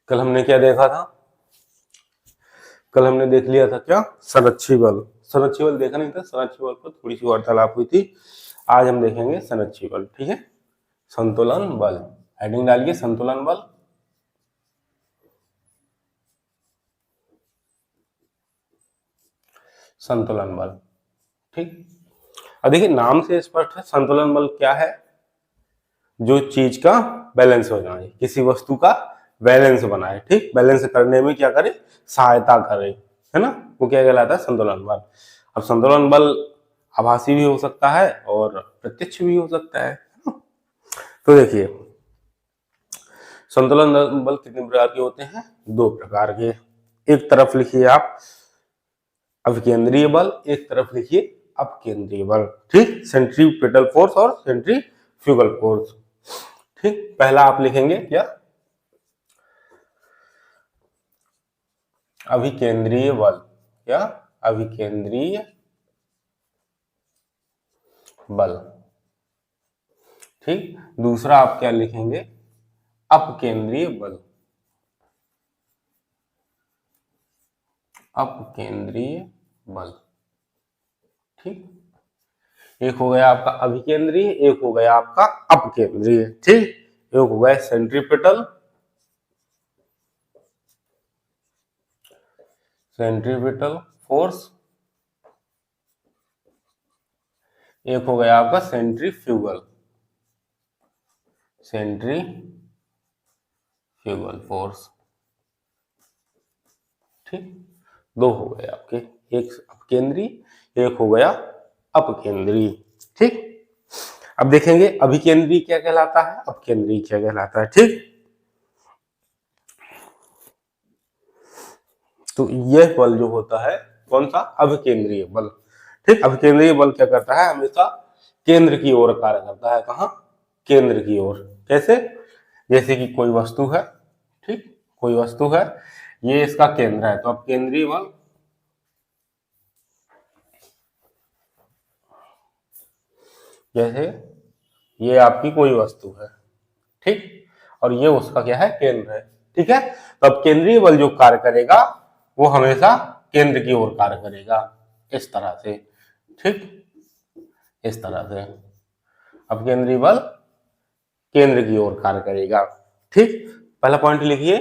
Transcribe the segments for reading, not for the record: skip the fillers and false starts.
कल हमने क्या देखा था? कल हमने देख लिया था क्या? संरक्षी बल। संरक्षी बल देखा नहीं था, संरक्षी बल पर थोड़ी सी वार्तालाप हुई थी। आज हम देखेंगे संरक्षी बल। ठीक है, संतुलन बल। हेडिंग डालिए संतुलन बल। संतुलन बल। ठीक, अब देखिए नाम से स्पष्ट है संतुलन बल क्या है? जो चीज का बैलेंस हो जाए, किसी वस्तु का बैलेंस बनाए। ठीक, बैलेंस करने में क्या करे? सहायता करे, है ना? वो क्या कहलाता है? संतुलन बल। अब संतुलन बल आभासी भी हो सकता है और प्रत्यक्ष भी हो सकता है ना? तो देखिए संतुलन बल कितने प्रकार के होते हैं? दो प्रकार के। एक तरफ लिखिए आप अभिकेंद्रीय बल, एक तरफ लिखिए अपकेंद्रीय बल। ठीक, सेंट्रीपिटल फोर्स और सेंट्रीफ्यूगल फोर्स। ठीक, पहला आप लिखेंगे क्या? अभिकेंद्रीय बल या अभिकेंद्रीय बल। ठीक, दूसरा आप क्या लिखेंगे? अपकेंद्रीय बल। अपकेंद्रीय बल। ठीक, एक हो गया आपका अभिकेंद्रीय, एक हो गया आपका अपकेंद्रीय। ठीक, एक हो गया सेंट्रीपिटल, सेंट्रीपिटल फोर्स, एक हो गया आपका सेंट्रीफ्यूगल, सेंट्रीफ्यूगल फोर्स। ठीक, दो हो गए आपके, एक अपकेंद्रीय, एक हो गया अपकेंद्रीय। ठीक, अब देखेंगे अभिकेंद्रीय क्या कहलाता है, अपकेंद्रीय क्या कहलाता है। ठीक, तो यह बल जो होता है कौन सा? अभिकेंद्रीय बल। ठीक, अभिकेंद्रीय बल क्या करता है? हमेशा केंद्र की ओर कार्य करता है। कहाँ? केंद्र की ओर। कैसे? जैसे कि कोई वस्तु है, ठीक, कोई वस्तु है, ये इसका केंद्र है, तो अब केंद्रीय बल जैसे ये आपकी कोई वस्तु है, ठीक, और ये उसका क्या है? केंद्र है। ठीक है, तो अब केंद्रीय बल जो कार्य करेगा वो हमेशा केंद्र की ओर कार्य करेगा, इस तरह से। ठीक, इस तरह से अब केंद्रीय बल केंद्र की ओर कार्य करेगा। ठीक, पहला पॉइंट लिखिए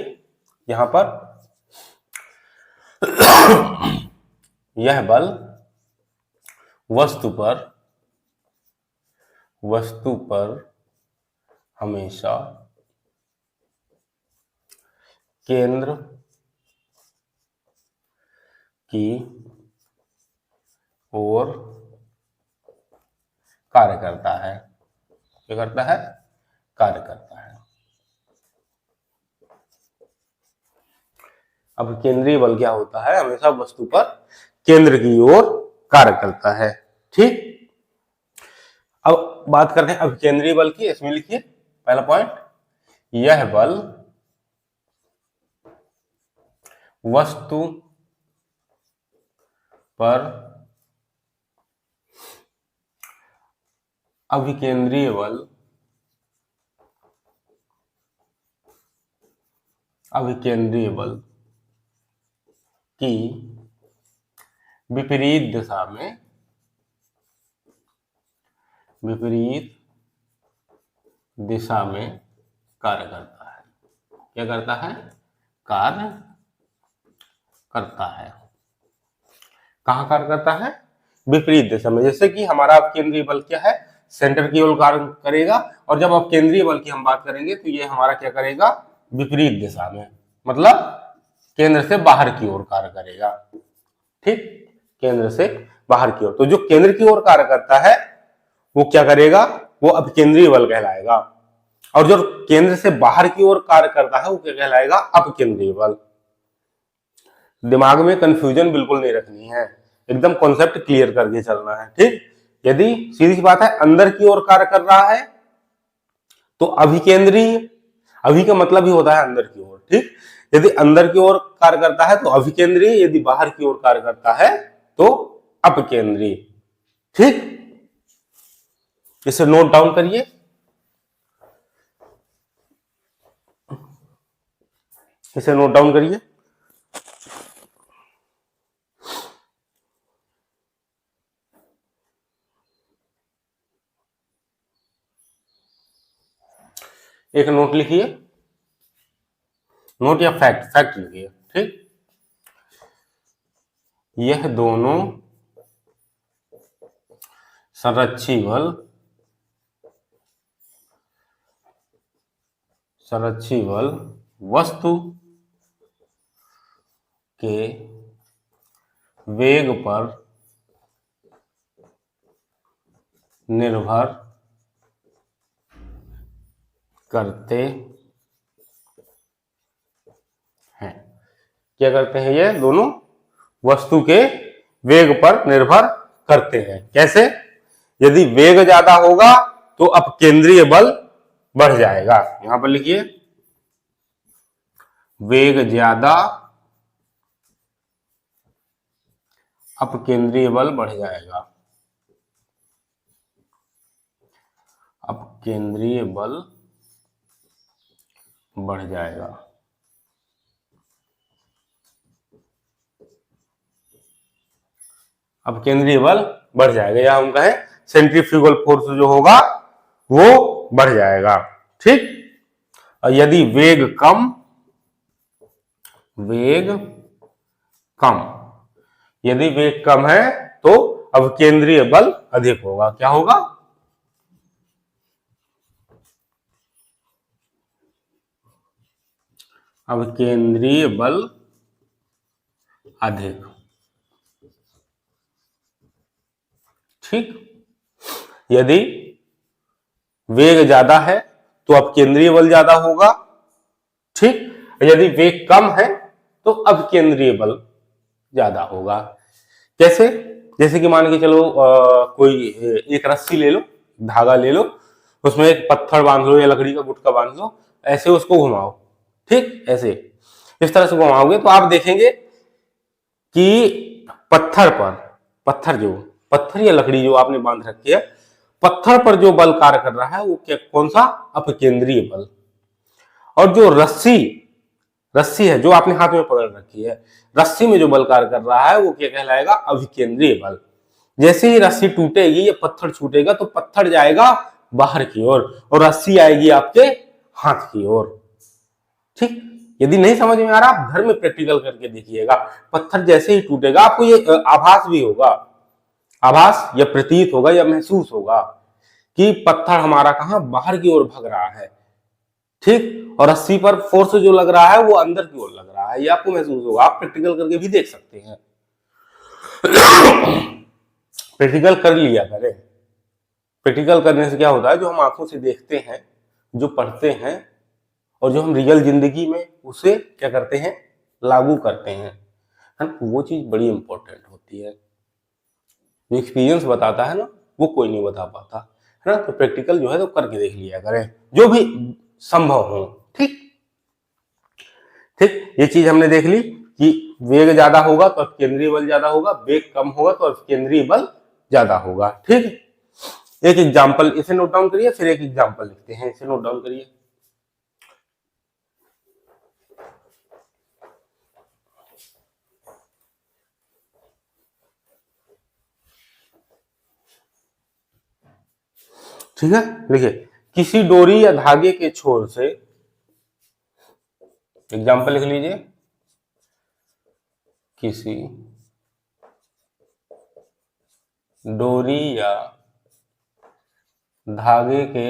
यहां पर यह बल वस्तु पर हमेशा केंद्र की ओर कार्य करता है। क्या करता है? कार्य करता है। अब केंद्रीय बल क्या होता है? हमेशा वस्तु पर केंद्र की ओर कार्य करता है। ठीक, अब बात करते हैं अभिकेंद्रीय बल की। इसमें लिखिए पहला पॉइंट, यह बल वस्तु पर अभिकेंद्रीय बल की विपरीत दिशा में कार्य करता है। क्या करता है? कार्य करता है। कहाँ कार्य करता है? विपरीत दिशा में। जैसे कि हमारा अपकेंद्रीय बल क्या है? सेंटर की ओर कार्य करेगा, और जब अपकेंद्रीय बल की हम बात करेंगे तो ये हमारा क्या करेगा? विपरीत दिशा में, मतलब केंद्र से बाहर की ओर कार्य करेगा। ठीक, केंद्र से बाहर की ओर। तो जो केंद्र की ओर कार्य करता है वो क्या करेगा? वो अपकेंद्रीय बल कहलाएगा। और जो केंद्र से बाहर की ओर कार्य करता है वो क्या कहलाएगा? अपकेंद्रीय बल। दिमाग में कंफ्यूजन बिल्कुल नहीं रखनी है, एकदम कॉन्सेप्ट क्लियर करके चलना है। ठीक, यदि सीधी सी बात है अंदर की ओर कार्य कर रहा है तो अभिकेंद्रीय, अभि का मतलब ही होता है अंदर की ओर। ठीक, यदि अंदर की ओर कार्य करता है तो अभिकेंद्रीय, यदि बाहर की ओर कार्य करता है तो अपकेंद्रीय। ठीक, इसे नोट डाउन करिए। इसे नोट डाउन करिए। एक नोट लिखिए, नोट या फैक्ट, फैक्ट लिखिए, ठीक। यह दोनों संरक्षी बल वस्तु के वेग पर निर्भर करते हैं। क्या करते हैं? ये दोनों वस्तु के वेग पर निर्भर करते हैं। कैसे? यदि वेग ज्यादा होगा तो अपकेंद्रीय बल बढ़ जाएगा। यहां पर लिखिए, वेग ज्यादा, अपकेंद्रीय बल बढ़ जाएगा। अपकेंद्रीय बल बढ़ जाएगा। अपकेंद्रीय बल बढ़ जाएगा, या हम कहें सेंट्रीफ्यूगल फोर्स जो होगा वो बढ़ जाएगा, ठीक। और यदि वेग कम, यदि वेग कम है तो अपकेंद्रीय बल अधिक होगा। क्या होगा? अपकेंद्रीय बल अधिक, ठीक। यदि वेग ज्यादा है तो अपकेंद्रीय बल ज्यादा होगा, ठीक। यदि वेग कम है तो अपकेंद्रीय बल ज्यादा होगा। कैसे? जैसे कि मान के चलो कोई एक रस्सी ले लो, धागा ले लो, उसमें एक पत्थर बांध लो या लकड़ी का गुटका बांध लो, ऐसे उसको घुमाओ, ठीक। ऐसे इस तरह से घुमाओगे तो आप देखेंगे कि पत्थर या लकड़ी जो आपने बांध रखी है, पत्थर पर जो बल कार्य कर रहा है वो क्या, कौन सा? अपकेंद्रीय बल। और जो रस्सी है जो आपने हाथ में पकड़ रखी है, रस्सी में जो बल कार्य कर रहा है वो क्या कहलाएगा? अभिकेंद्रीय बल। जैसे ही रस्सी टूटेगी या पत्थर छूटेगा तो पत्थर जाएगा बाहर की ओर और रस्सी आएगी आपके हाथ की ओर, ठीक। यदि नहीं समझ में आ रहा, आप घर में प्रैक्टिकल करके देखिएगा। पत्थर जैसे ही टूटेगा आपको ये आभास भी होगा, आभास या प्रतीत होगा या महसूस होगा कि पत्थर हमारा कहां? बाहर की ओर भग रहा है, ठीक। और रस्सी पर फोर्स जो लग रहा है वो अंदर की ओर लग रहा है, ये आपको महसूस होगा। आप प्रैक्टिकल करके भी देख सकते हैं। प्रैक्टिकल कर लिया करें। प्रैक्टिकल करने से क्या होता है, जो हम आंखों से देखते हैं, जो पढ़ते हैं और जो हम रियल जिंदगी में उसे क्या करते हैं? लागू करते हैं, है ना, वो चीज बड़ी इंपॉर्टेंट होती है। जो एक्सपीरियंस बताता है ना, वो कोई नहीं बता पाता, है ना। तो प्रैक्टिकल जो है तो करके देख लिया करें, जो भी संभव हो, ठीक। ठीक, ये चीज हमने देख ली कि वेग ज्यादा होगा तो अपकेंद्रीय बल ज्यादा होगा, वेग कम होगा तो अपकेंद्रीय बल ज्यादा होगा, ठीक। एक एग्जांपल इसे नोट डाउन करिए, फिर एक एग्जांपल लिखते हैं, इसे नोट डाउन करिए। ठीक है, देखिए, किसी डोरी या धागे के छोर से, एग्जांपल लिख लीजिए, किसी डोरी या धागे के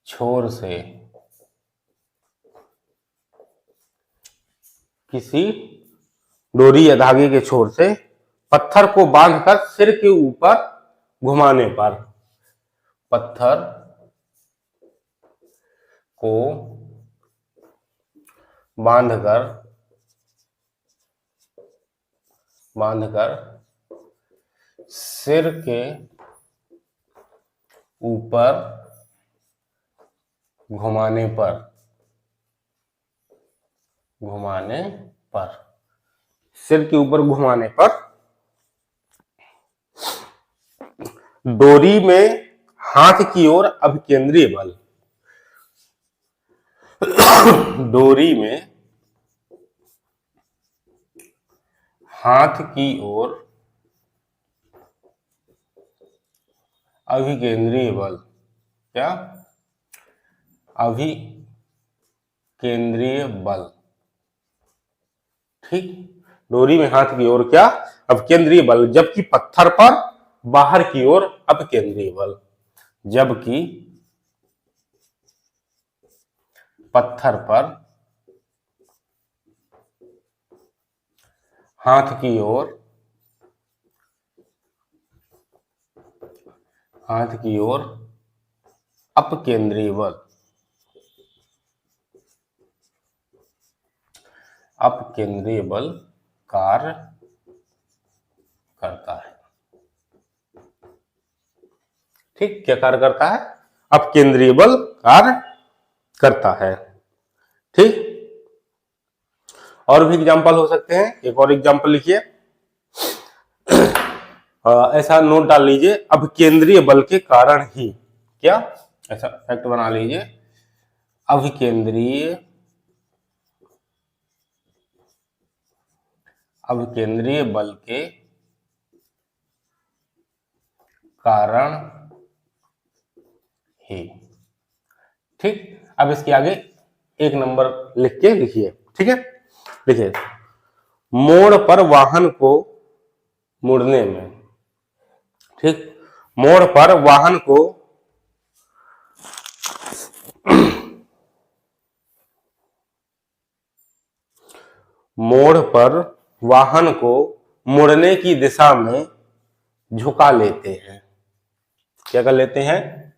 छोर से, किसी डोरी या धागे के छोर से पत्थर को बांधकर सिर के ऊपर घुमाने पर, पत्थर को बांधकर सिर के ऊपर घुमाने पर सिर के ऊपर घुमाने पर डोरी में हाथ की ओर अपकेंद्रीय बल, डोरी में हाथ की ओर अभिकेंद्रीय बल, क्या? अभिकेंद्रीय बल, ठीक। डोरी में हाथ की ओर क्या? अभिकेंद्रीय बल, जबकि पत्थर पर बाहर की ओर अपकेंद्रीय बल, जबकि पत्थर पर हाथ की ओर अपकेंद्रीय बल, अपकेंद्रीय बल कार्य करता है, ठीक। क्या कार्य करता है? अपकेंद्रीय बल कार्य करता है, ठीक। और भी एग्जांपल हो सकते हैं। एक और एग्जांपल लिखिए, ऐसा नोट डाल लीजिए, अभिकेंद्रीय बल के कारण ही, क्या? ऐसा फैक्ट बना लीजिए, अभिकेंद्रीय बल के कारण ही, ठीक। अब इसके आगे एक नंबर लिख के लिखिए, ठीक है। लिखिए, मोड़ पर वाहन को मुड़ने में, ठीक। मोड़ पर वाहन को मुड़ने की दिशा में झुका लेते हैं। क्या कर लेते हैं?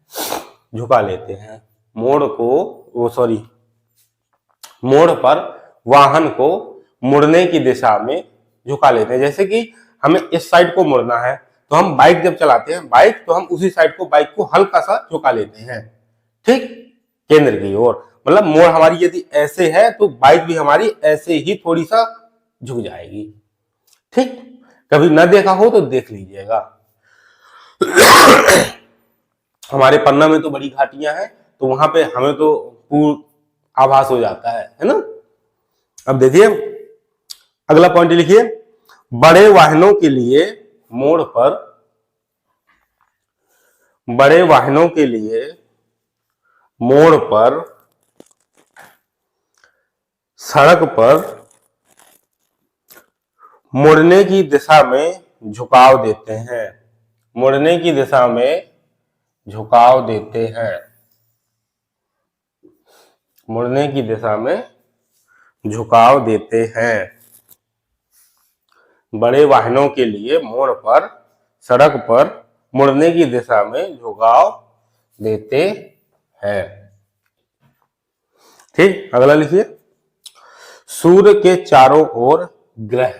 झुका लेते हैं। मोड़ पर वाहन को मुड़ने की दिशा में झुका लेते हैं। जैसे कि हमें इस साइड को मुड़ना है, तो हम बाइक जब चलाते हैं तो हम उसी साइड को, बाइक को हल्का सा झुका लेते हैं, ठीक, केंद्र की ओर। मतलब मोड़ हमारी यदि ऐसे है तो बाइक भी हमारी ऐसे ही थोड़ी सा झुक जाएगी, ठीक। कभी न देखा हो तो देख लीजिएगा। हमारे पन्ना में तो बड़ी घाटियां हैं, तो वहां पे हमें तो पूर्ण आभास हो जाता है ना। अब देखिए अगला पॉइंट लिखिए, बड़े वाहनों के लिए मोड़ पर सड़क पर मुड़ने की दिशा में झुकाव देते हैं। मुड़ने की दिशा में झुकाव देते हैं। मुड़ने की दिशा में झुकाव देते हैं। बड़े वाहनों के लिए मोड़ पर सड़क पर मुड़ने की दिशा में झुकाव देते हैं, ठीक। अगला लिखिए, सूर्य के चारों ओर ग्रह,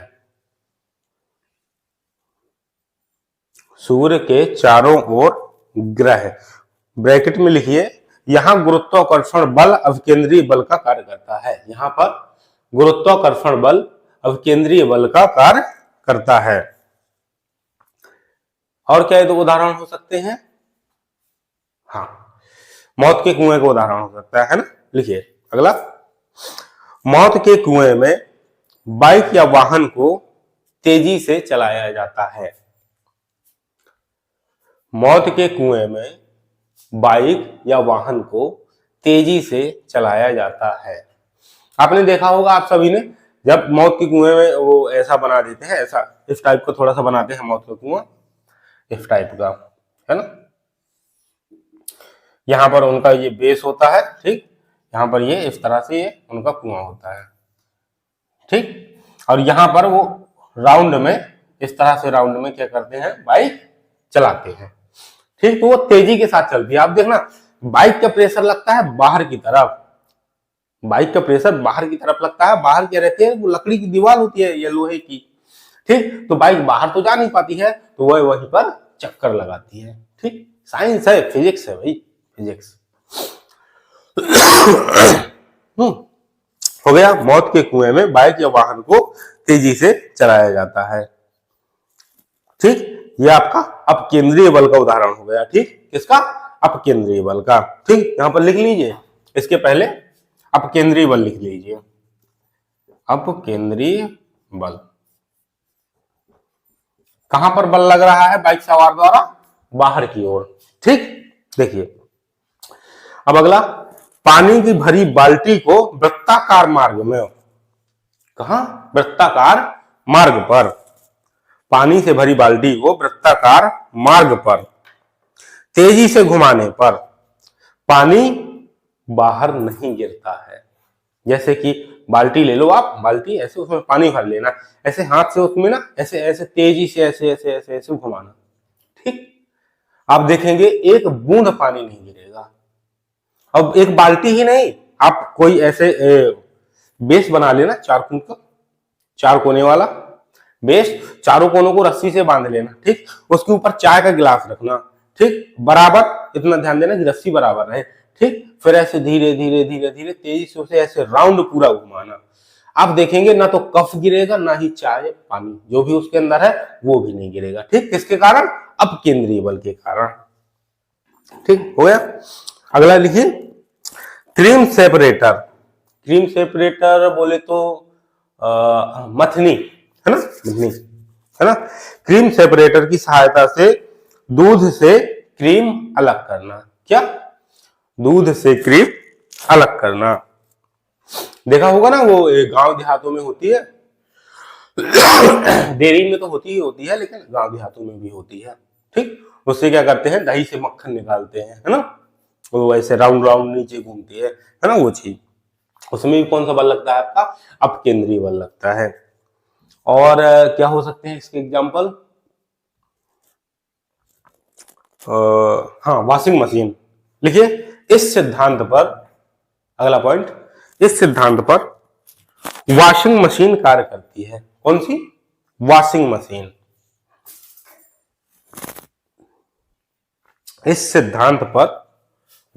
सूर्य के चारों ओर ग्रह, ब्रैकेट में लिखिए, यहां गुरुत्वाकर्षण बल अभिकेंद्रीय बल का कार्य करता है। यहां पर गुरुत्वाकर्षण बल अभिकेंद्रीय बल का कार्य करता है। और क्या दो उदाहरण हो सकते हैं? हाँ, मौत के कुएं का उदाहरण हो सकता है ना। लिखिए अगला, मौत के कुएं में बाइक या वाहन को तेजी से चलाया जाता है। मौत के कुएं में बाइक या वाहन को तेजी से चलाया जाता है। आपने देखा होगा, आप सभी ने, जब मौत के कुएं में वो ऐसा बना देते हैं, ऐसा इस टाइप का थोड़ा सा बनाते हैं मौत का कुआं, इस टाइप का, है ना। यहां पर उनका ये बेस होता है, ठीक। यहां पर ये इस तरह से ये उनका कुआं होता है, ठीक। और यहां पर वो राउंड में, इस तरह से राउंड में क्या करते हैं, बाइक चलाते हैं, ठीक। तो वो तेजी के साथ चलती है। आप देखना, बाइक का प्रेशर लगता है बाहर की तरफ, बाइक का प्रेशर बाहर की तरफ लगता है। बाहर क्या रहती है, वो लकड़ी की दीवार होती है या लोहे की, ठीक। तो बाइक बाहर तो जा नहीं पाती है, तो वह वहीं पर चक्कर लगाती है, ठीक। साइंस है, फिजिक्स है भाई, फिजिक्स। हो गया, मौत के कुएं में बाइक या वाहन को तेजी से चलाया जाता है, ठीक। ये आपका अपकेंद्रीय बल का उदाहरण हो गया, ठीक। किसका? अपकेंद्रीय बल का, ठीक। यहां पर लिख लीजिए। इसके पहले अपकेंद्रीय बल लिख लीजिए, अपकेंद्रीय बल। कहां पर बल लग रहा है बाइक सवार द्वारा? बाहर की ओर। ठीक, देखिए अब अगला, पानी की भरी बाल्टी को वृत्ताकार मार्ग में, कहां? वृत्ताकार मार्ग पर, पानी से भरी बाल्टी को वृत्ताकार मार्ग पर तेजी से घुमाने पर पानी बाहर नहीं गिरता है। जैसे कि बाल्टी ले लो आप, बाल्टी ऐसे उसमें पानी भर लेना, ऐसे हाथ से उसमें ना ऐसे ऐसे तेजी से ऐसे ऐसे ऐसे ऐसे घुमाना। ठीक, आप देखेंगे एक बूंद पानी नहीं गिरेगा। अब एक बाल्टी ही नहीं, आप कोई ऐसे बेस बना लेना, 4 फुट का, 4 कोने वाला बेस, चारों कोनों को रस्सी से बांध लेना। ठीक, उसके ऊपर चाय का गिलास रखना। ठीक, बराबर इतना ध्यान देना कि रस्सी बराबर रहे। ठीक, फिर ऐसे धीरे धीरे धीरे धीरे तेजी से उसे ऐसे राउंड पूरा घुमाना। आप देखेंगे ना तो कफ गिरेगा, ना ही चाय पानी जो भी उसके अंदर है वो भी नहीं गिरेगा। ठीक, किसके कारण? अपकेंद्रीय बल के कारण। ठीक हो गया। अगला लिखिए, क्रीम सेपरेटर। क्रीम सेपरेटर बोले तो मथनी है ना, मथनी है ना। क्रीम सेपरेटर की सहायता से दूध से क्रीम अलग करना। क्या? दूध से क्रीम अलग करना। देखा होगा ना, वो गांव देहातों में होती है, डेयरी में तो होती ही होती है, लेकिन गांव देहातों में भी होती है। ठीक, उससे क्या करते हैं, दही से मक्खन निकालते हैं, है ना, वो ऐसे राउंड राउंड नीचे घूमती है ना वो चीज। उसमें भी कौन सा बल लगता है आपका? अपकेंद्रीय बल लगता है। और क्या हो सकते हैं इसके एग्जाम्पल? हाँ, वॉशिंग मशीन। लिखिए, इस सिद्धांत पर, अगला पॉइंट, इस सिद्धांत पर वॉशिंग मशीन कार्य करती है। कौन सी? Washing machine. इस सिद्धांत पर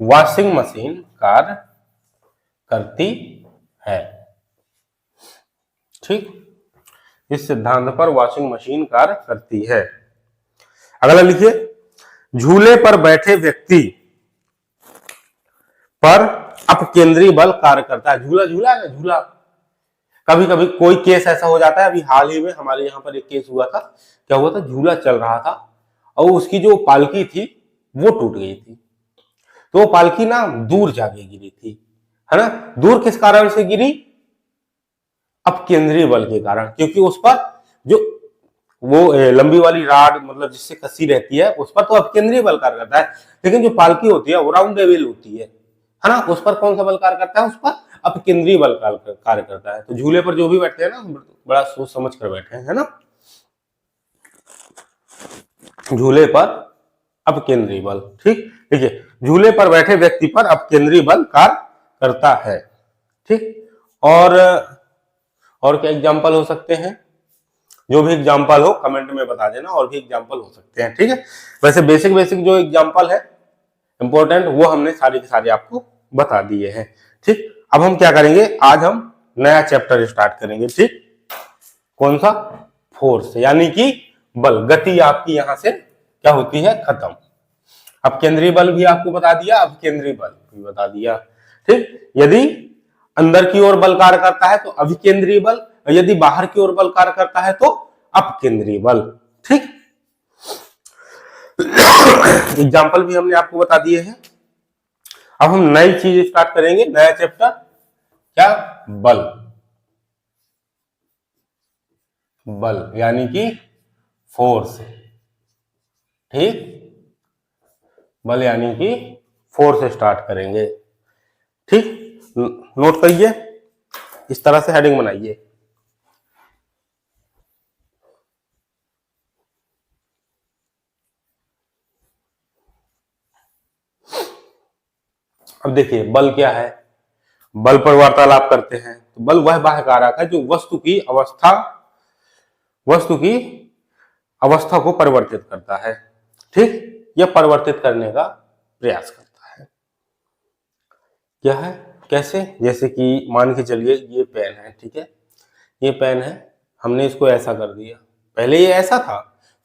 वॉशिंग मशीन कार्य करती है। ठीक, इस सिद्धांत पर वॉशिंग मशीन कार्य करती है। अगला लिखिए, झूले पर बैठे व्यक्ति पर अपकेंद्रीय बल कार्य करता है। झूला, झूला है ना, झूला। कभी कभी कोई केस ऐसा हो जाता है, अभी हाल ही में हमारे यहाँ पर एक केस हुआ था। क्या हुआ था? झूला चल रहा था और उसकी जो पालकी थी वो टूट गई थी। तो वो पालकी ना दूर जाके गिरी थी, है ना। दूर किस कारण से गिरी? अपकेंद्रीय बल के कारण, क्योंकि उस पर जो वो लंबी वाली राड, मतलब जिससे कसी रहती है, उस पर तो अपकेंद्रीय बल कार्य करता है, लेकिन जो पालकी होती है वो राउंडेबल होती है ना, उस पर कौन सा बल कार्य करता है? उस पर अपकेंद्रीय बल कार्य करता है। तो झूले पर जो भी बैठते हैं ना, बड़ा सोच समझ कर बैठे हैं, है ना। झूले पर अपकेंद्रीय बल। ठीक, देखिए, झूले पर बैठे व्यक्ति पर अपकेंद्रीय बल कार्य करता है। ठीक, और क्या एग्जाम्पल हो सकते हैं? जो भी एग्जाम्पल हो कमेंट में बता देना, और भी एग्जाम्पल हो सकते हैं। ठीक है, वैसे बेसिक बेसिक जो एग्जाम्पल है इंपॉर्टेंट, वो हमने सारे के सारे आपको बता दिए हैं। ठीक, अब हम क्या करेंगे, आज हम नया चैप्टर स्टार्ट करेंगे। ठीक, कौन सा? फोर्स, यानी कि बल। गति आपकी यहां से क्या होती है? खत्म। अपकेंद्रीय बल भी आपको बता दिया, अपकेंद्रीय बल भी बता दिया। ठीक, यदि अंदर की ओर बल कार्य करता है तो अभिकेंद्रीय बल, यदि बाहर की ओर बल कार्य करता है तो अपकेंद्रीय बल। ठीक, एग्जाम्पल भी हमने आपको बता दिए हैं। अब हम नई चीज स्टार्ट करेंगे, नया चैप्टर। क्या? बल। बल यानी कि फोर्स। ठीक, बल यानी कि फोर्स स्टार्ट करेंगे। ठीक, नोट करिए, इस तरह से हेडिंग बनाइए। अब देखिए, बल क्या है? बल पर वार्तालाप करते हैं। तो बल वह बाह्य कारक है जो वस्तु की अवस्था को परिवर्तित करता है। ठीक, यह परिवर्तित करने का प्रयास करता है। क्या है? कैसे? जैसे कि मान के चलिए ये पेन है, ठीक है, ये पेन है, हमने इसको ऐसा कर दिया, पहले ये ऐसा था,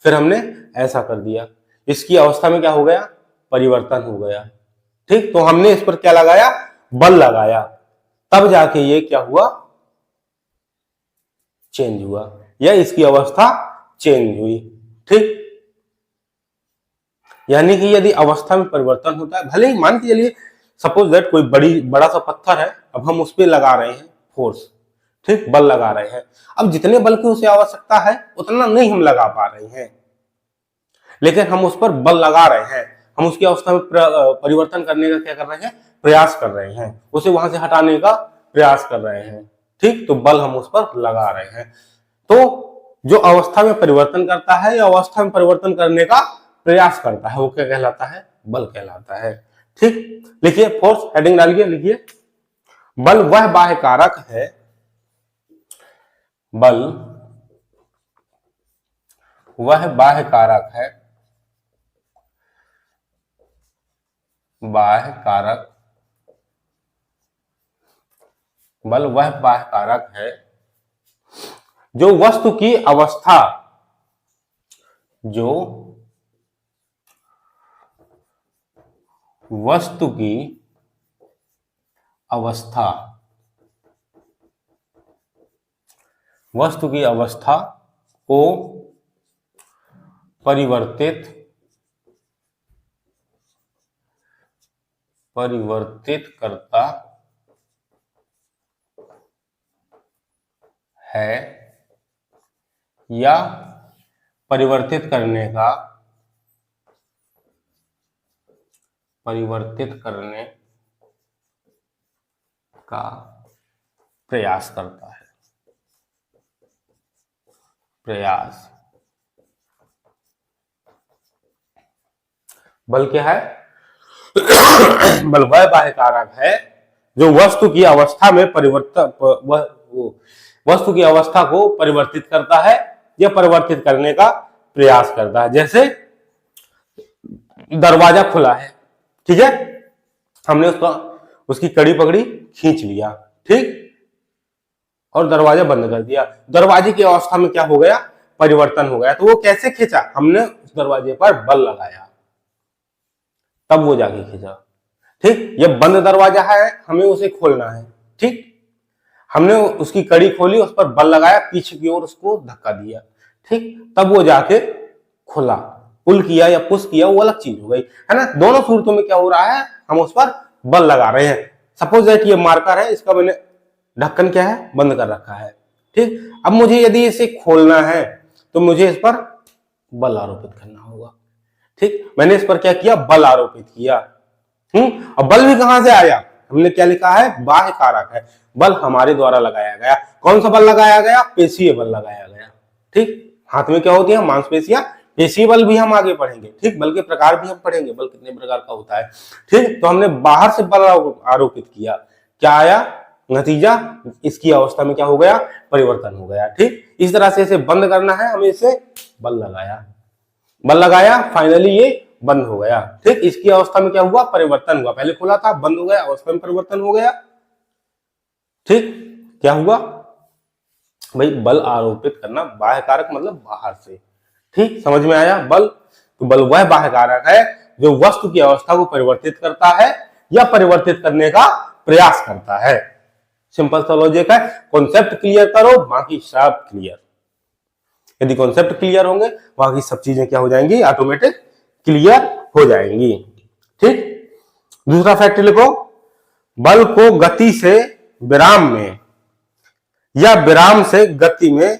फिर हमने ऐसा कर दिया, इसकी अवस्था में क्या हो गया? परिवर्तन हो गया। ठीक, तो हमने इस पर क्या लगाया? बल लगाया। तब जाके ये क्या हुआ, चेंज हुआ, या इसकी अवस्था चेंज हुई। ठीक, यानी कि यदि अवस्था में परिवर्तन होता है, भले ही मान के चलिए सपोज दैट कोई बड़ा सा पत्थर है, अब हम उस पर लगा रहे हैं फोर्स, ठीक, बल लगा रहे हैं। अब जितने बल की उसे आवश्यकता है उतना नहीं हम लगा पा रहे हैं, लेकिन हम उस पर बल लगा रहे हैं, हम उसकी अवस्था में परिवर्तन करने का क्या कर रहे हैं, प्रयास कर रहे हैं, उसे वहां से हटाने का प्रयास कर रहे हैं। ठीक, तो बल हम उस पर लगा रहे हैं। तो जो अवस्था में परिवर्तन करता है या अवस्था में परिवर्तन करने का प्रयास करता है, वो क्या कहलाता है, बल कहलाता है। ठीक, लिखिए, फोर्स हेडिंग डालिए, लिखिए, बल वह बाह्य कारक है, बल वह बाह्य कारक है, बाह्य कारक, बल वह बाह्य कारक है जो वस्तु की अवस्था, जो वस्तु की अवस्था, वस्तु की अवस्था को परिवर्तित करता है या परिवर्तित करने का प्रयास करता है, प्रयास। बल क्या है, बल वह बाह्य कारक है जो वस्तु की अवस्था में परिवर्तन, वस्तु की अवस्था को परिवर्तित करता है या परिवर्तित करने का प्रयास करता है। जैसे दरवाजा खुला है, ठीक है, हमने उसकी कड़ी पकड़ी, खींच लिया, ठीक, और दरवाजा बंद कर दिया। दरवाजे की अवस्था में क्या हो गया, परिवर्तन हो गया। तो वो कैसे खींचा, हमने उस दरवाजे पर बल लगाया, तब वो जाके खींचा। ठीक, ये बंद दरवाजा है, हमें उसे खोलना है, ठीक, हमने उसकी कड़ी खोली, उस पर बल लगाया, पीछे की ओर उसको धक्का दिया, ठीक, तब वो जाके खुला। पुल किया या पुश किया, वो अलग चीज हो गई, है ना। दोनों सूरतों में क्या हो रहा है, हम उस पर बल लगा रहे हैं। सपोज दैट ये मार्कर है, इसका मैंने ढक्कन क्या है, बंद कर रखा है, ठीक। अब मुझे यदि इसे खोलना है तो मुझे इस पर बल आरोपित करना होगा, ठीक। मैंने इस पर क्या किया, बल आरोपित किया। अब बल भी कहां से आया, हमने क्या लिखा है, बाह्य कारक है, बल हमारे द्वारा लगाया गया। कौन सा बल लगाया गया, पेशीय बल लगाया गया, ठीक। हाथ में क्या होती है, मांसपेशियां, पेशीय बल भी हम आगे पढ़ेंगे, ठीक, बल के प्रकार भी हम पढ़ेंगे, बल कितने प्रकार का होता है, ठीक। तो हमने बाहर से बल आरोपित किया, क्या आया नतीजा, इसकी अवस्था में क्या हो गया, परिवर्तन हो गया, ठीक। इस तरह से इसे बंद करना है, हमें इसे बल लगाया, फाइनली ये बंद हो गया, ठीक। इसकी अवस्था में क्या हुआ, परिवर्तन हुआ, पहले खुला था, बंद हो गया, अवस्था में परिवर्तन हो गया, ठीक। क्या हुआ भाई, बल आरोपित करना, बाह्य कारक मतलब बाहर से, ठीक, समझ में आया। बल, तो बल वह बाह्य कारक है जो वस्तु की अवस्था को परिवर्तित करता है या परिवर्तित करने का प्रयास करता है। सिंपल सा लॉजिक है, कॉन्सेप्ट क्लियर करो, बाकी सब क्लियर। यदि कॉन्सेप्ट क्लियर होंगे, बाकी सब चीजें क्या हो जाएंगी, ऑटोमेटिक क्लियर हो जाएंगी, ठीक। दूसरा फैक्ट लिखो, बल को गति से विराम में या विराम से गति में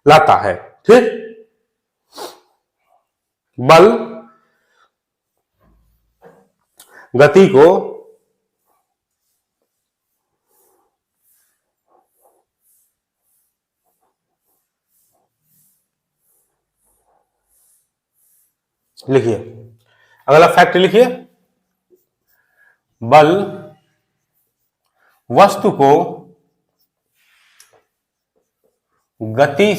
लाता है, ठीक। बल गति को लिखिए, अगला फैक्ट लिखिए, बल वस्तु को गति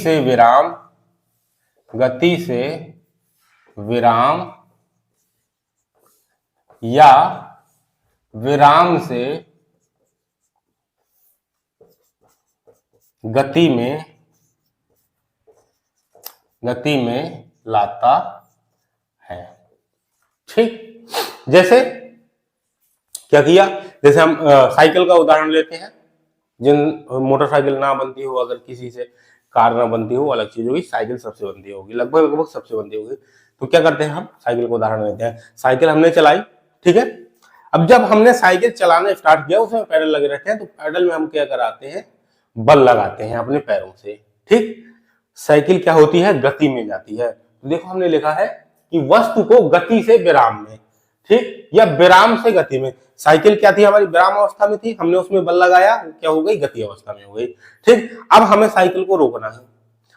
से विराम या विराम से गति में लाता है, ठीक। जैसे क्या किया, जैसे हम साइकिल का उदाहरण लेते हैं, जिन मोटरसाइकिल ना बनती हो, अगर किसी से कार ना बनती हो अलग चीज होगी, साइकिल सबसे बनती होगी, लगभग लगभग सबसे बनती होगी। तो क्या करते हैं हम, साइकिल को उदाहरण लेते हैं, साइकिल हमने चलाई, ठीक है। अब जब हमने साइकिल चलाना स्टार्ट किया, उसमें पैडल लगे रहते हैं, तो पैडल में हम क्या कराते हैं, बल लगाते हैं अपने पैरों से, ठीक। साइकिल क्या होती है, गति में जाती है। तो देखो हमने लिखा है कि वस्तु को गति से विराम में, ठीक, या विराम से गति में। साइकिल क्या थी, हमारी विराम अवस्था में थी, हमने उसमें बल लगाया, क्या हो गई, गति अवस्था में हो गई, ठीक। अब हमें साइकिल को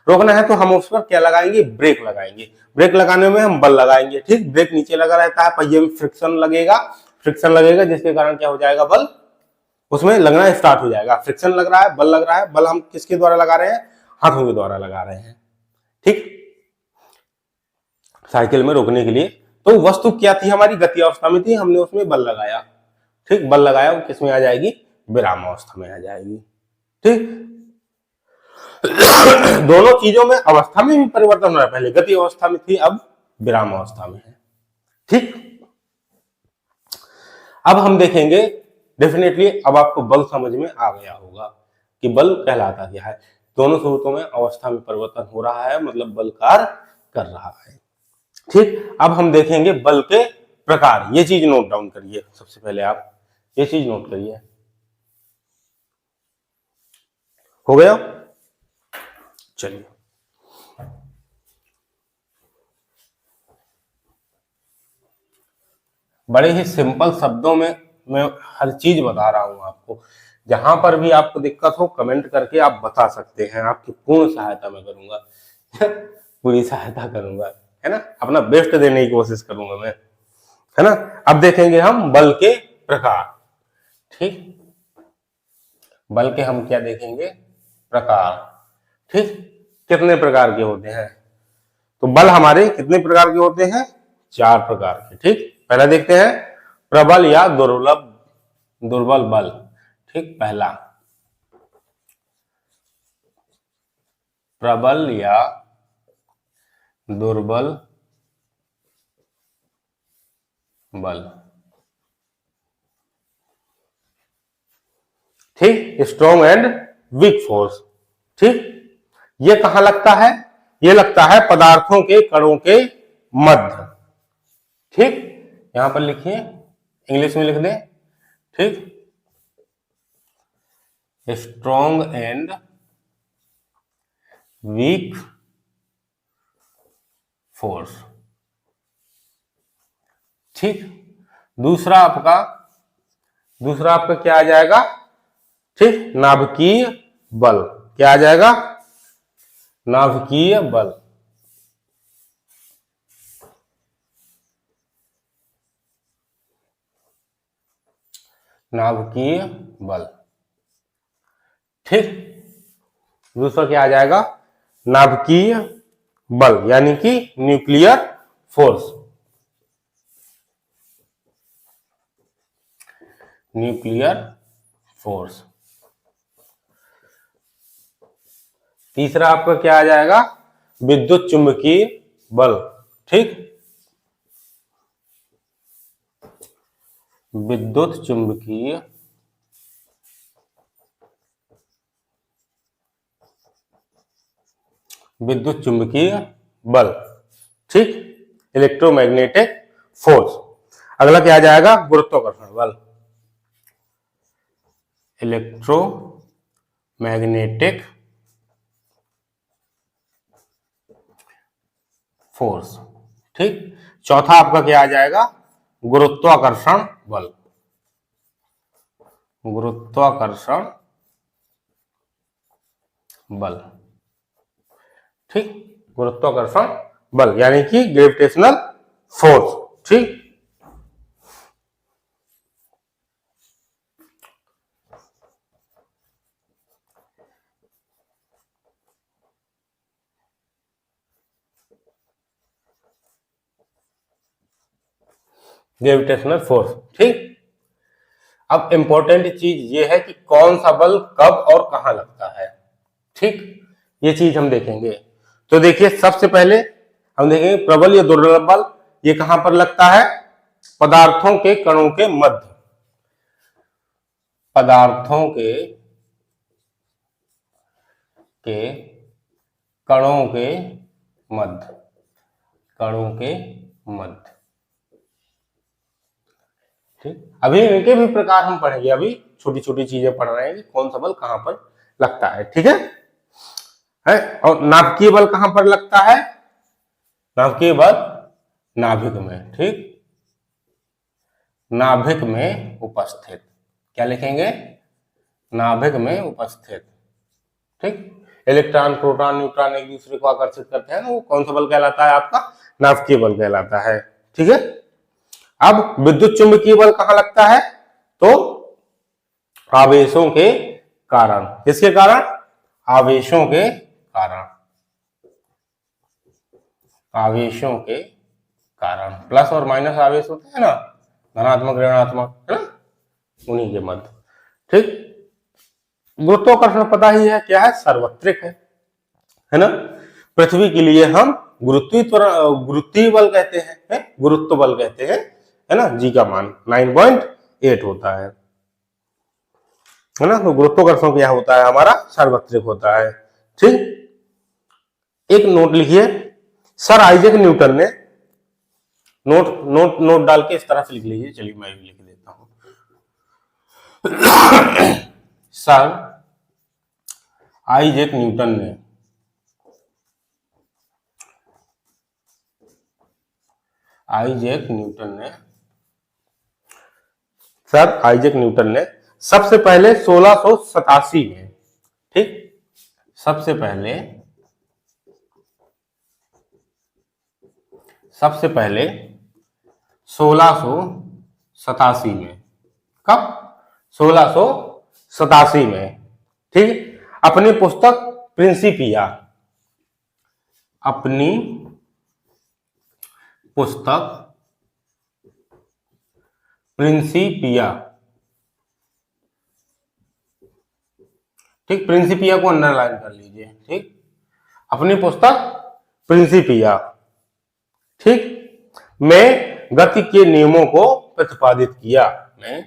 रोकना है तो हम उस पर क्या लगाएंगे, ब्रेक लगाएंगे। ब्रेक लगाने में हम बल लगाएंगे, ठीक। ब्रेक नीचे लगा रहता है, पहिए में फ्रिक्शन लगेगा जिसके कारण क्या हो जाएगा, बल उसमें लगना स्टार्ट हो जाएगा। फ्रिक्शन लग रहा है, बल लग रहा है, बल हम किसके द्वारा लगा रहे हैं, हाथों के द्वारा लगा रहे हैं, ठीक, साइकिल में रोकने के लिए। तो वस्तु क्या थी, हमारी गति अवस्था में थी, हमने उसमें बल लगाया, ठीक, बल लगाया, वो किस में आ जाएगी, विराम अवस्था में आ जाएगी, ठीक। दोनों चीजों में अवस्था में भी परिवर्तन हो रहा है, पहले गति अवस्था में थी, अब विराम अवस्था में है, ठीक। अब हम देखेंगे, डेफिनेटली अब आपको बल समझ में आ गया होगा कि बल कहलाता क्या है। दोनों स्रोतों में अवस्था में परिवर्तन हो रहा है, मतलब बल कार्य कर रहा है, ठीक। अब हम देखेंगे बल के प्रकार, ये चीज नोट डाउन करिए, सबसे पहले आप ये चीज नोट करिए, हो गया, चलिए। बड़े ही सिंपल शब्दों में मैं हर चीज बता रहा हूं आपको। जहां पर भी आपको दिक्कत हो कमेंट करके आप बता सकते हैं, आपकी पूर्ण सहायता मैं करूंगा पूरी सहायता करूंगा, है ना, अपना बेस्ट देने की कोशिश करूंगा मैं, है ना। अब देखेंगे हम बल के प्रकार, ठीक, बल के हम क्या देखेंगे, प्रकार, ठीक। कितने प्रकार के होते हैं, तो बल हमारे कितने प्रकार के होते हैं, 4 प्रकार के, ठीक। पहला देखते हैं, प्रबल या दुर्बल बल, ठीक। पहला प्रबल या दुर्बल बल, ठीक, स्ट्रॉन्ग एंड वीक फोर्स, ठीक। ये कहां लगता है, ये लगता है पदार्थों के कणों के मध्य, ठीक। यहां पर लिखिए, इंग्लिश में लिख दें, ठीक, स्ट्रॉन्ग एंड वीक फोर्स, ठीक। दूसरा आपका क्या आ जाएगा, ठीक, नाभिकीय बल, क्या आ जाएगा, नाभिकीय बल, नाभिकीय बल, ठीक। दूसरा क्या आ जाएगा, नाभिकीय बल, यानी कि न्यूक्लियर फोर्स, न्यूक्लियर फोर्स। तीसरा आपका क्या आ जाएगा, विद्युत चुंबकीय बल, ठीक, विद्युत चुंबकीय बल, ठीक, इलेक्ट्रोमैग्नेटिक फोर्स। अगला क्या आ जाएगा, गुरुत्वाकर्षण बल, इलेक्ट्रोमैग्नेटिक फोर्स, ठीक। चौथा आपका क्या आ जाएगा, गुरुत्वाकर्षण बल, गुरुत्वाकर्षण बल, ठीक, गुरुत्वाकर्षण बल यानी कि ग्रेविटेशनल फोर्स, ठीक। ग्रेविटेशनल फोर्स, ठीक। अब इंपॉर्टेंट चीज ये है कि कौन सा बल कब और कहां लगता है, ठीक, ये चीज हम देखेंगे। तो देखिए, सबसे पहले हम देखेंगे प्रबल या दुर्बल बल, ये कहां पर लगता है, पदार्थों के कणों के मध्य, पदार्थों के कणों के मध्य, कणों के मध्य। ठीक, अभी इनके भी प्रकार हम पढ़ेंगे, अभी छोटी छोटी चीजें पढ़ रहे हैं कि कौन सा बल कहां पर लगता है। ठीक है? और नाभिकीय बल कहां पर लगता है? नाभिकीय बल नाभिक में। ठीक, नाभिक में उपस्थित, क्या लिखेंगे? नाभिक में उपस्थित। ठीक, इलेक्ट्रॉन प्रोटॉन न्यूट्रॉन एक दूसरे को आकर्षित करते हैं ना, वो कौन सा बल कहलाता है? आपका नाभिकीय बल कहलाता है। ठीक है, अब विद्युत चुंबकीय बल कहां लगता है? तो आवेशों के कारण। किसके कारण? आवेशों के कारण, आवेशों के कारण। प्लस और माइनस आवेश होते हैं ना, धनात्मक ऋणात्मक, है ना, उन्हीं के मध्य। ठीक, गुरुत्वाकर्षण पता ही है क्या है? सार्वत्रिक है ना। पृथ्वी के लिए हम गुरुत्वीय बल कहते हैं, गुरुत्व बल कहते हैं, है ना। जी का मान 9.8 होता है ना। तो गुरुत्वाकर्षण क्या होता है? हमारा सार्वत्रिक होता है। ठीक, एक नोट लिखिए, सर आइजैक न्यूटन ने, नोट डाल के इस तरह से लिख लीजिए। चलिए मैं भी लिख देता हूं। सर आइजैक न्यूटन ने सर आइजैक न्यूटन ने सबसे पहले 1687 में, ठीक, सबसे पहले 1687 में, कब? 1687 में। ठीक, अपनी पुस्तक प्रिंसिपिया, अपनी पुस्तक प्रिंसिपिया, ठीक, प्रिंसिपिया को अंडरलाइन कर लीजिए। ठीक, अपनी पुस्तक प्रिंसिपिया, ठीक, में गति के नियमों को प्रतिपादित किया। मैं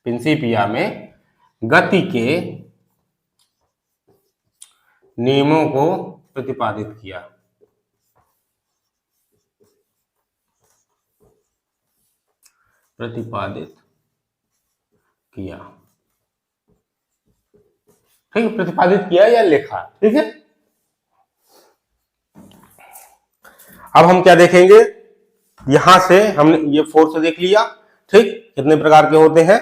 प्रिंसिपिया में गति के नियमों को प्रतिपादित किया। ठीक, प्रतिपादित किया या लिखा। ठीक है, अब हम क्या देखेंगे? यहां से हमने ये फोर्स देख लिया, ठीक, कितने प्रकार के होते हैं।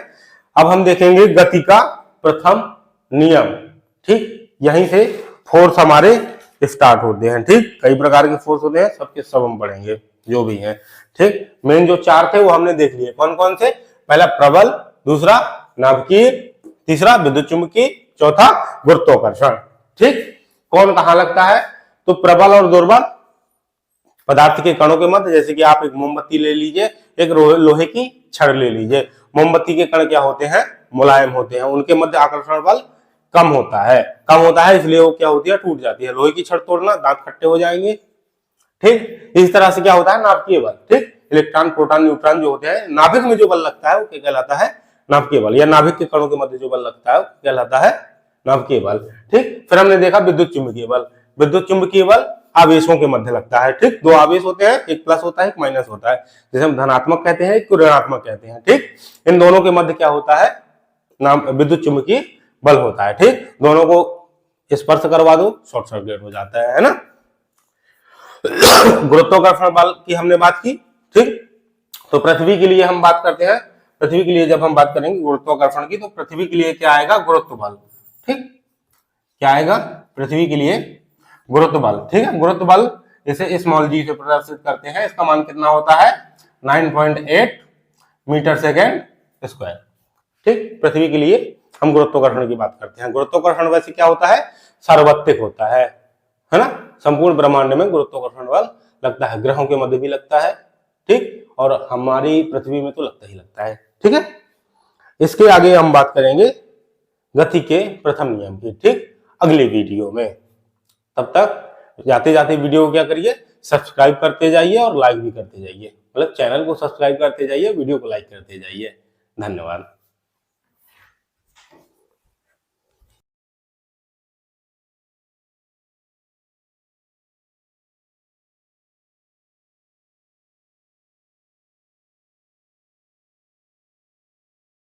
अब हम देखेंगे गति का प्रथम नियम। ठीक, यहीं से फोर्स हमारे स्टार्ट होते हैं। ठीक, कई प्रकार के फोर्स होते हैं, सबके सब हम पढ़ेंगे जो भी हैं। ठीक, मेन जो चार थे वो हमने देख लिए। कौन कौन से? पहला प्रबल, दूसरा नाभिकीय, तीसरा विद्युत चुंबकीय, चौथा गुरुत्वाकर्षण। ठीक, कौन कहां लगता है? तो प्रबल और दुर्बल पदार्थ के कणों के मध्य, जैसे कि आप एक मोमबत्ती ले लीजिए, एक लोहे की छड़ ले लीजिए। मोमबत्ती के कण क्या होते हैं? मुलायम होते हैं, उनके मध्य आकर्षण बल कम होता है, इसलिए वो क्या होती है? टूट जाती है। लोहे की छड़ तोड़ना, दांत खट्टे हो जाएंगे। ठीक, इस तरह से क्या होता है? नाभिकीय बल। ठीक, इलेक्ट्रॉन प्रोटॉन न्यूट्रॉन जो होते हैं, नाभिक में जो बल लगता है वो क्या कहलाता है? नाभिकीय बल। या नाभिक के कणों के मध्य जो बल लगता है वो कहलाता है नाभिकीय बल। ठीक, फिर हमने देखा विद्युत चुंबकीय बल। विद्युत चुंबकीय बल आवेशों के मध्य लगता है। ठीक, दो आवेश होते हैं, एक प्लस होता है, एक माइनस होता है, जैसे हम धनात्मक कहते हैं, एक ऋणात्मक कहते हैं। ठीक, इन दोनों के मध्य क्या होता है? विद्युत चुंबकीय बल होता है। ठीक, दोनों को स्पर्श करवा दो, शॉर्ट सर्किट हो जाता है ना। गुरुत्वाकर्षण बल की हमने बात की। ठीक, तो पृथ्वी के लिए हम बात करते हैं। पृथ्वी के लिए जब हम बात करेंगे गुरुत्वाकर्षण की, तो पृथ्वी के लिए क्या आएगा? गुरुत्व बल। ठीक, क्या आएगा? पृथ्वी के लिए गुरुत्व बल। ठीक है, गुरुत्व बल इसे स्मॉल जी से प्रदर्शित करते हैं। इसका मान कितना होता है? 9.8 मीटर सेकेंड स्क्वायर। ठीक, पृथ्वी के लिए हम गुरुत्वाकर्षण की बात करते हैं। गुरुत्वाकर्षण वैसे क्या होता है? सार्वत्रिक होता है ना। संपूर्ण ब्रह्मांड में गुरुत्वाकर्षण बल लगता है, ग्रहों के मध्य भी लगता है। ठीक, और हमारी पृथ्वी में तो लगता ही लगता है। ठीक है, इसके आगे हम बात करेंगे गति के प्रथम नियम की। ठीक, अगले वीडियो में। तब तक जाते जाते वीडियो को क्या करिए? सब्सक्राइब करते जाइए और लाइक भी करते जाइए। मतलब चैनल को सब्सक्राइब करते जाइए, वीडियो को लाइक करते जाइए। धन्यवाद।